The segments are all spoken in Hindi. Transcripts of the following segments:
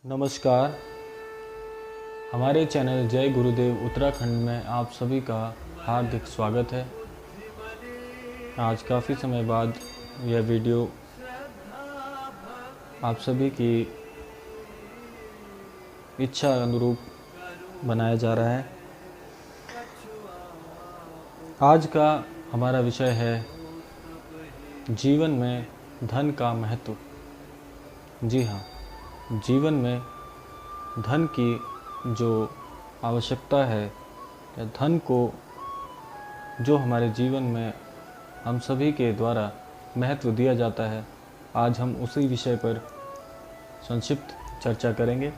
नमस्कार। हमारे चैनल जय गुरुदेव उत्तराखंड में आप सभी का हार्दिक स्वागत है। आज काफ़ी समय बाद यह वीडियो आप सभी की इच्छा अनुरूप बनाया जा रहा है। आज का हमारा विषय है जीवन में धन का महत्व। जी हाँ, जीवन में धन की जो आवश्यकता है या धन को जो हमारे जीवन में हम सभी के द्वारा महत्व दिया जाता है, आज हम उसी विषय पर संक्षिप्त चर्चा करेंगे।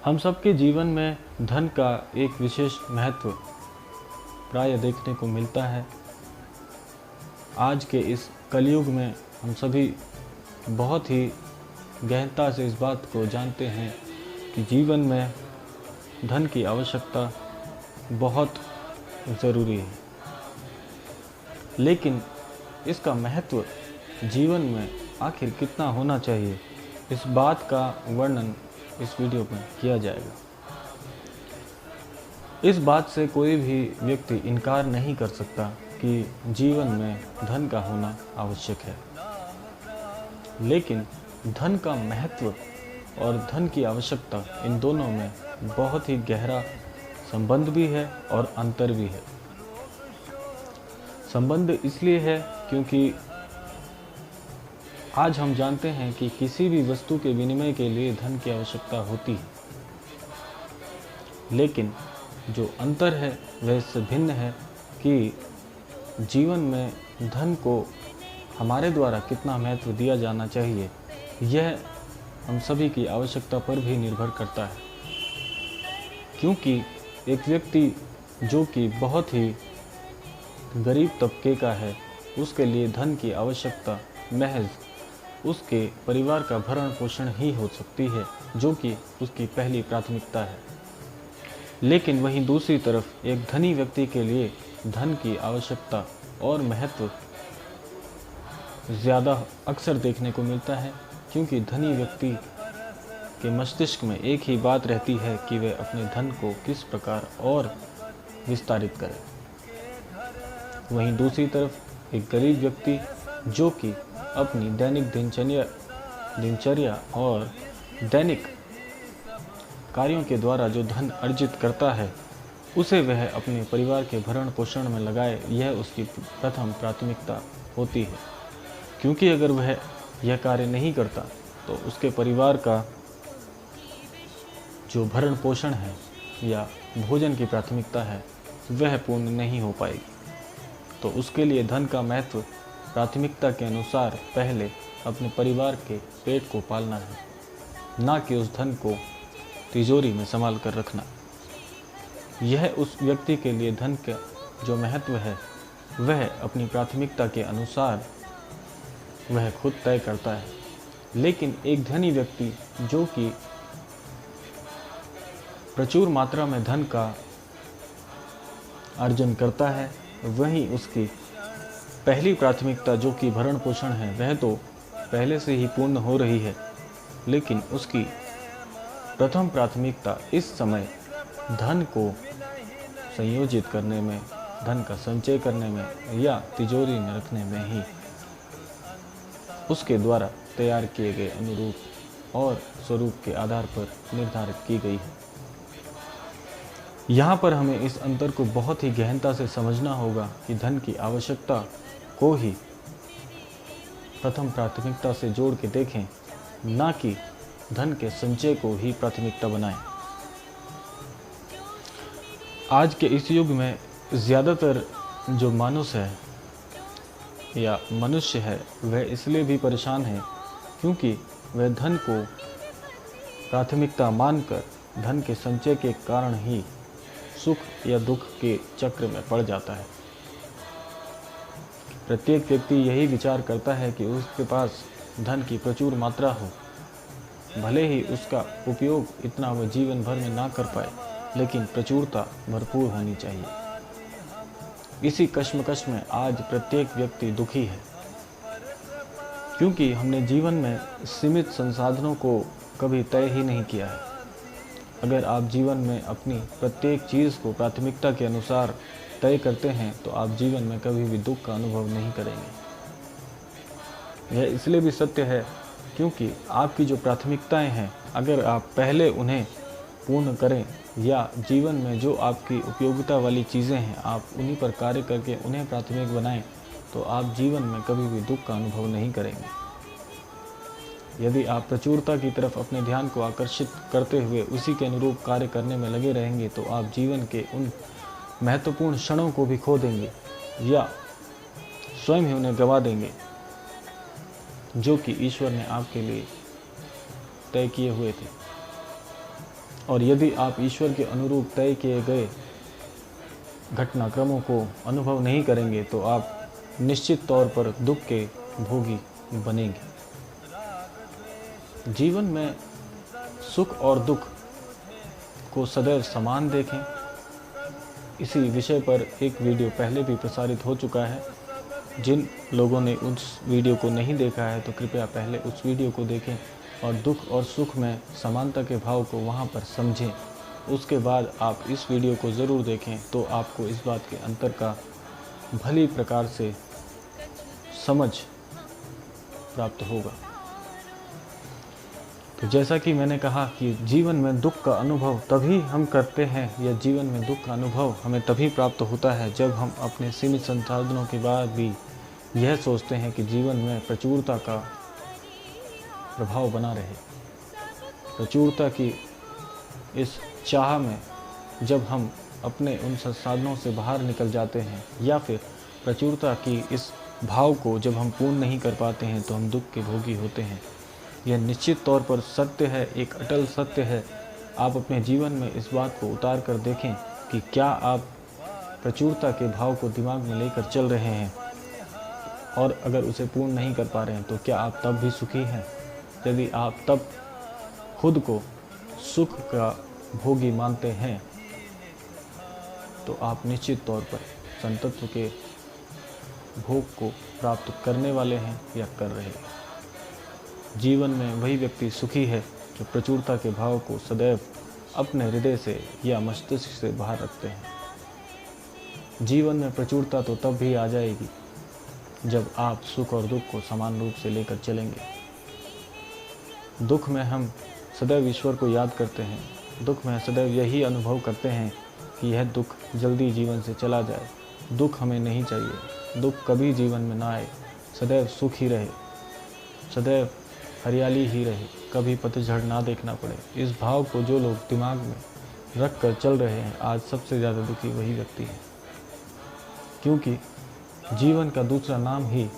हम सबके जीवन में धन का एक विशेष महत्व प्राय देखने को मिलता है। आज के इस कलयुग में हम सभी बहुत ही गहनता से इस बात को जानते हैं कि जीवन में धन की आवश्यकता बहुत ज़रूरी है, लेकिन इसका महत्व जीवन में आखिर कितना होना चाहिए, इस बात का वर्णन इस वीडियो में किया जाएगा। इस बात से कोई भी व्यक्ति इनकार नहीं कर सकता कि जीवन में धन का होना आवश्यक है, लेकिन धन का महत्व और धन की आवश्यकता इन दोनों में बहुत ही गहरा संबंध भी है और अंतर भी है। संबंध इसलिए है क्योंकि आज हम जानते हैं कि किसी भी वस्तु के विनिमय के लिए धन की आवश्यकता होती है, लेकिन जो अंतर है वह इससे भिन्न है कि जीवन में धन को हमारे द्वारा कितना महत्व दिया जाना चाहिए, यह हम सभी की आवश्यकता पर भी निर्भर करता है। क्योंकि एक व्यक्ति जो कि बहुत ही गरीब तबके का है, उसके लिए धन की आवश्यकता महज उसके परिवार का भरण पोषण ही हो सकती है, जो कि उसकी पहली प्राथमिकता है। लेकिन वहीं दूसरी तरफ एक धनी व्यक्ति के लिए धन की आवश्यकता और महत्व ज़्यादा अक्सर देखने को मिलता है, क्योंकि धनी व्यक्ति के मस्तिष्क में एक ही बात रहती है कि वह अपने धन को किस प्रकार और विस्तारित करे। वहीं दूसरी तरफ एक गरीब व्यक्ति जो कि अपनी दैनिक दिनचर्या और दैनिक कार्यों के द्वारा जो धन अर्जित करता है, उसे वह अपने परिवार के भरण पोषण में लगाए, यह उसकी प्रथम प्राथमिकता होती है। क्योंकि अगर वह यह कार्य नहीं करता तो उसके परिवार का जो भरण पोषण है या भोजन की प्राथमिकता है, वह पूर्ण नहीं हो पाएगी। तो उसके लिए धन का महत्व प्राथमिकता के अनुसार पहले अपने परिवार के पेट को पालना है, ना कि उस धन को तिजोरी में संभाल कर रखना। यह उस व्यक्ति के लिए धन का जो महत्व है वह अपनी प्राथमिकता के अनुसार वह खुद तय करता है। लेकिन एक धनी व्यक्ति जो कि प्रचुर मात्रा में धन का अर्जन करता है, वहीं उसकी पहली प्राथमिकता जो कि भरण पोषण है वह तो पहले से ही पूर्ण हो रही है, लेकिन उसकी प्रथम प्राथमिकता इस समय धन को संयोजित करने में, धन का संचय करने में या तिजोरी में रखने में ही उसके द्वारा तैयार किए गए अनुरूप और स्वरूप के आधार पर निर्धारित की गई है। यहाँ पर हमें इस अंतर को बहुत ही गहनता से समझना होगा कि धन की आवश्यकता को ही प्रथम प्राथमिकता से जोड़ के देखें, ना कि धन के संचय को ही प्राथमिकता बनाएं। आज के इस युग में ज़्यादातर जो मानुष है या मनुष्य है, वह इसलिए भी परेशान है क्योंकि वह धन को प्राथमिकता मानकर धन के संचय के कारण ही सुख या दुख के चक्र में पड़ जाता है। प्रत्येक व्यक्ति यही विचार करता है कि उसके पास धन की प्रचुर मात्रा हो, भले ही उसका उपयोग इतना वह जीवन भर में ना कर पाए, लेकिन प्रचुरता भरपूर होनी चाहिए। इसी कश्मकश में आज प्रत्येक व्यक्ति दुखी है। क्योंकि हमने जीवन में सीमित संसाधनों को कभी तय ही नहीं किया है। अगर आप जीवन में अपनी प्रत्येक चीज़ को प्राथमिकता के अनुसार तय करते हैं तो आप जीवन में कभी भी दुख का अनुभव नहीं करेंगे। यह इसलिए भी सत्य है क्योंकि आपकी जो प्राथमिकताएं हैं, अगर आप पहले उन्हें पूर्ण करें या जीवन में जो आपकी उपयोगिता वाली चीज़ें हैं आप उन्हीं पर कार्य करके उन्हें प्राथमिक बनाएं, तो आप जीवन में कभी भी दुख का अनुभव नहीं करेंगे। यदि आप प्रचुरता की तरफ अपने ध्यान को आकर्षित करते हुए उसी के अनुरूप कार्य करने में लगे रहेंगे तो आप जीवन के उन महत्वपूर्ण क्षणों को भी खो देंगे या स्वयं ही उन्हें गंवा देंगे जो कि ईश्वर ने आपके लिए तय किए हुए थे। और यदि आप ईश्वर के अनुरूप तय किए गए घटनाक्रमों को अनुभव नहीं करेंगे तो आप निश्चित तौर पर दुख के भोगी बनेंगे। जीवन में सुख और दुख को सदैव समान देखें। इसी विषय पर एक वीडियो पहले भी प्रसारित हो चुका है। जिन लोगों ने उस वीडियो को नहीं देखा है तो कृपया पहले उस वीडियो को देखें और दुख और सुख में समानता के भाव को वहाँ पर समझें। उसके बाद आप इस वीडियो को ज़रूर देखें तो आपको इस बात के अंतर का भली प्रकार से समझ प्राप्त होगा। तो जैसा कि मैंने कहा कि जीवन में दुख का अनुभव तभी हम करते हैं या जीवन में दुख का अनुभव हमें तभी प्राप्त होता है जब हम अपने सीमित संसाधनों के बाद भी यह सोचते हैं कि जीवन में प्रचुरता का प्रभाव बना रहे। प्रचुरता की इस चाह में जब हम अपने उन संसाधनों से बाहर निकल जाते हैं या फिर प्रचुरता की इस भाव को जब हम पूर्ण नहीं कर पाते हैं तो हम दुख के भोगी होते हैं। यह निश्चित तौर पर सत्य है, एक अटल सत्य है। आप अपने जीवन में इस बात को उतार कर देखें कि क्या आप प्रचुरता के भाव को दिमाग में लेकर चल रहे हैं और अगर उसे पूर्ण नहीं कर पा रहे हैं तो क्या आप तब भी सुखी हैं? यदि आप तब खुद को सुख का भोगी मानते हैं तो आप निश्चित तौर पर संतत्व के भोग को प्राप्त करने वाले हैं या कर रहे हैं। जीवन में वही व्यक्ति सुखी है जो प्रचुरता के भाव को सदैव अपने हृदय से या मस्तिष्क से बाहर रखते हैं। जीवन में प्रचुरता तो तब भी आ जाएगी जब आप सुख और दुख को समान रूप से लेकर चलेंगे। दुख में हम सदैव ईश्वर को याद करते हैं। दुख में सदैव यही अनुभव करते हैं कि यह दुख जल्दी जीवन से चला जाए। दुख हमें नहीं चाहिए, दुख कभी जीवन में ना आए, सदैव सुख ही रहे, सदैव हरियाली ही रहे, कभी पतझड़ ना देखना पड़े। इस भाव को जो लोग दिमाग में रख कर चल रहे हैं आज सबसे ज़्यादा दुखी वही व्यक्ति है, क्योंकि जीवन का दूसरा नाम ही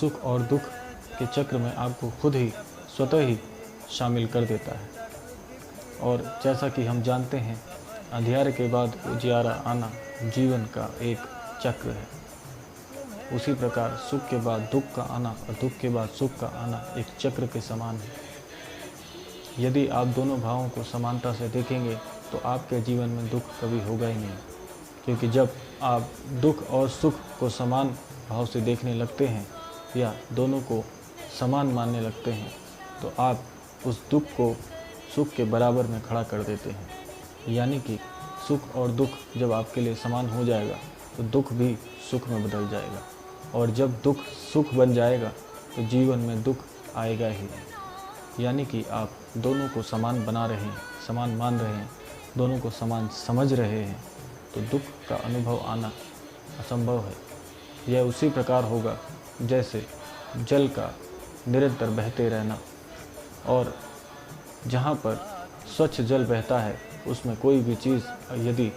सुख और दुख के चक्र में आपको खुद ही स्वतः ही शामिल कर देता है। और जैसा कि हम जानते हैं अंधियारे के बाद उजियारा आना जीवन का एक चक्र है, उसी प्रकार सुख के बाद दुख का आना और दुख के बाद सुख का आना एक चक्र के समान है। यदि आप दोनों भावों को समानता से देखेंगे तो आपके जीवन में दुख कभी होगा ही नहीं, क्योंकि जब आप दुख और सुख को समान भाव से देखने लगते हैं या दोनों को समान मानने लगते हैं तो आप उस दुख को सुख के बराबर में खड़ा कर देते हैं। यानी कि सुख और दुख जब आपके लिए समान हो जाएगा तो दुख भी सुख में बदल जाएगा, और जब दुख सुख बन जाएगा तो जीवन में दुख आएगा ही नहीं। यानी कि आप दोनों को समान बना रहे हैं, समान मान रहे हैं, दोनों को समान समझ रहे हैं, तो दुख का अनुभव आना असंभव है। यह उसी प्रकार होगा जैसे जल का निरंतर बहते रहना, और जहाँ पर स्वच्छ जल बहता है उसमें कोई भी चीज़ यदि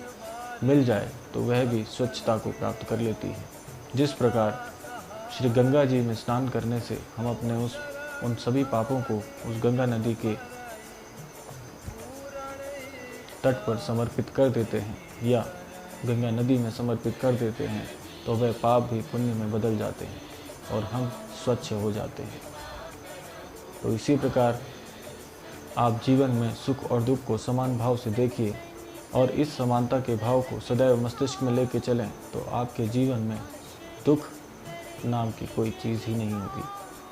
मिल जाए तो वह भी स्वच्छता को प्राप्त कर लेती है। जिस प्रकार श्री गंगा जी में स्नान करने से हम अपने उन सभी पापों को उस गंगा नदी के तट पर समर्पित कर देते हैं या गंगा नदी में समर्पित कर देते हैं तो वह पाप भी पुण्य में बदल जाते हैं और हम स्वच्छ हो जाते हैं। तो इसी प्रकार आप जीवन में सुख और दुख को समान भाव से देखिए और इस समानता के भाव को सदैव मस्तिष्क में लेके चलें तो आपके जीवन में दुख नाम की कोई चीज़ ही नहीं होगी।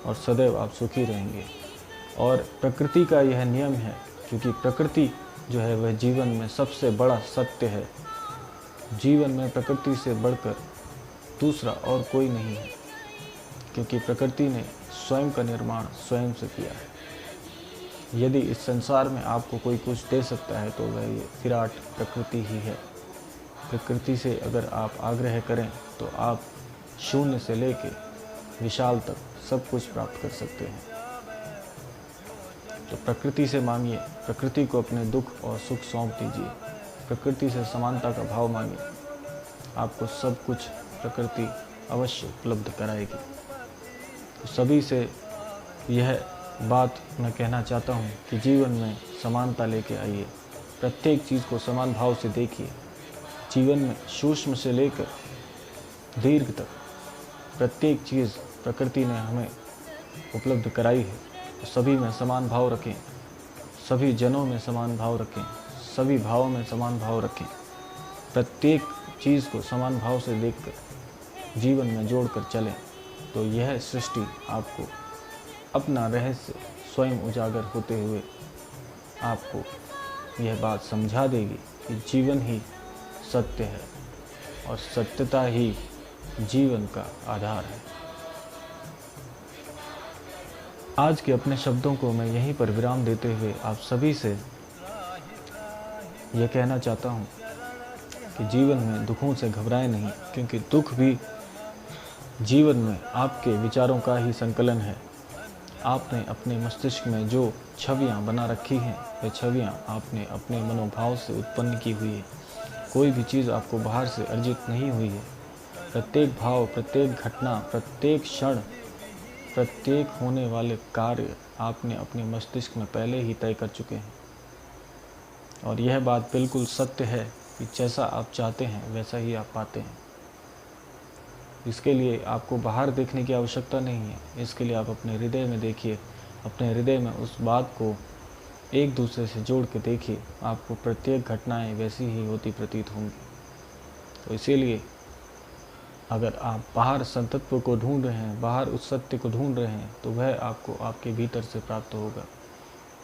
और सदैव आप सुखी रहेंगे। और प्रकृति का यह नियम है, क्योंकि प्रकृति जो है वह जीवन में सबसे बड़ा सत्य है। जीवन में प्रकृति से बढ़कर दूसरा और कोई नहीं है, क्योंकि प्रकृति ने स्वयं का निर्माण स्वयं से किया है। यदि इस संसार में आपको कोई कुछ दे सकता है तो वह ये विराट प्रकृति ही है। प्रकृति से अगर आप आग्रह करें तो आप शून्य से लेके विशाल तक सब कुछ प्राप्त कर सकते हैं। तो प्रकृति से मांगिए, प्रकृति को अपने दुख और सुख सौंप दीजिए, प्रकृति से समानता का भाव मांगिए, आपको सब कुछ प्रकृति अवश्य उपलब्ध कराएगी। तो सभी से यह बात मैं कहना चाहता हूँ कि जीवन में समानता लेके आइए, प्रत्येक चीज़ को समान भाव से देखिए। जीवन में सूक्ष्म से लेकर दीर्घ तक प्रत्येक चीज़ प्रकृति ने हमें उपलब्ध कराई है। तो सभी में समान भाव रखें, सभी जनों में समान भाव रखें, सभी भावों में समान भाव रखें। प्रत्येक चीज़ को समान भाव से देखकर जीवन में जोड़कर चलें, तो यह सृष्टि आपको अपना रहस्य स्वयं उजागर होते हुए आपको यह बात समझा देगी कि जीवन ही सत्य है और सत्यता ही जीवन का आधार है। आज के अपने शब्दों को मैं यहीं पर विराम देते हुए आप सभी से यह कहना चाहता हूँ कि जीवन में दुखों से घबराएं नहीं, क्योंकि दुख भी जीवन में आपके विचारों का ही संकलन है। आपने अपने मस्तिष्क में जो छवियां बना रखी हैं, वे छवियां आपने अपने मनोभाव से उत्पन्न की हुई है। कोई भी चीज़ आपको बाहर से अर्जित नहीं हुई है। प्रत्येक भाव, प्रत्येक घटना, प्रत्येक क्षण, प्रत्येक होने वाले कार्य आपने अपने मस्तिष्क में पहले ही तय कर चुके हैं। और यह बात बिल्कुल सत्य है कि जैसा आप चाहते हैं वैसा ही आप पाते हैं। इसके लिए आपको बाहर देखने की आवश्यकता नहीं है। इसके लिए आप अपने हृदय में देखिए, अपने हृदय में उस बात को एक दूसरे से जोड़ के देखिए, आपको प्रत्येक घटनाएं वैसी ही होती प्रतीत होंगी। तो इसीलिए अगर आप बाहर संतत्व को ढूंढ रहे हैं, बाहर उस सत्य को ढूंढ रहे हैं, तो वह आपको आपके भीतर से प्राप्त होगा।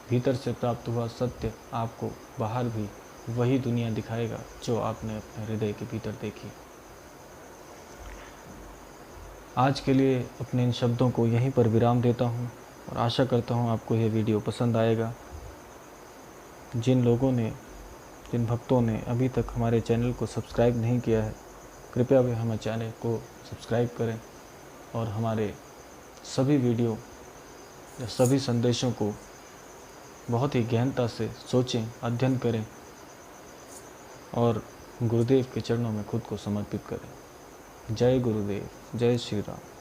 भीतर से प्राप्त हुआ सत्य आपको बाहर भी वही दुनिया दिखाएगा जो आपने अपने हृदय के भीतर देखी। आज के लिए अपने इन शब्दों को यहीं पर विराम देता हूँ और आशा करता हूँ आपको यह वीडियो पसंद आएगा। जिन लोगों ने, जिन भक्तों ने अभी तक हमारे चैनल को सब्सक्राइब नहीं किया है, कृपया वे हमारे चैनल को सब्सक्राइब करें और हमारे सभी वीडियो या सभी संदेशों को बहुत ही गहनता से सोचें, अध्ययन करें और गुरुदेव के चरणों में खुद को समर्पित करें। जय गुरुदेव, जय श्री राम।